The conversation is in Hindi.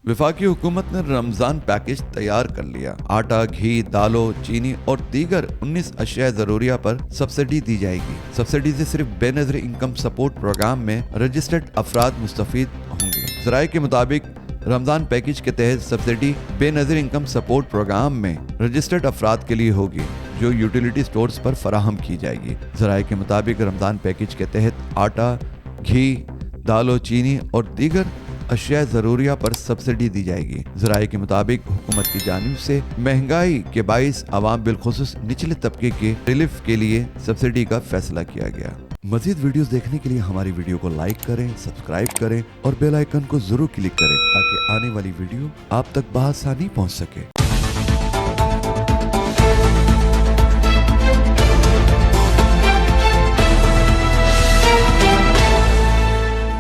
वफाकी हुकूमत ने रमजान पैकेज तैयार कर लिया। आटा, घी, दालों, चीनी और दीगर 19 अशिया जरूरिया पर सब्सिडी दी जाएगी। सब्सिडी से सिर्फ बेनज़ीर इनकम सपोर्ट प्रोग्राम में रजिस्टर्ड अफराद मुस्तफीद होंगे। ज़राए के मुताबिक रमजान पैकेज के तहत subsidy Benazir income support programme में रजिस्टर्ड अफराद के लिए होगी, जो यूटिलिटी स्टोर्स पर फराहम की जाएगी। ज़राए के मुताबिक रमजान पैकेज के तहत आटा, घी, दालों, चीनी और दीगर अशिया ज़रूरिया पर सब्सिडी दी जाएगी। ज़राए के मुताबिक हुकूमत की जानिब से महंगाई के बाइस अवाम बिलखुसूस निचले तबके के रिलीफ के लिए सब्सिडी का फैसला किया गया। मजीद वीडियोस देखने के लिए हमारी वीडियो को लाइक करें, सब्सक्राइब करें और बेल आइकन को जरूर क्लिक करें ताकि आने वाली वीडियो आप तक बआसानी पहुंच सके।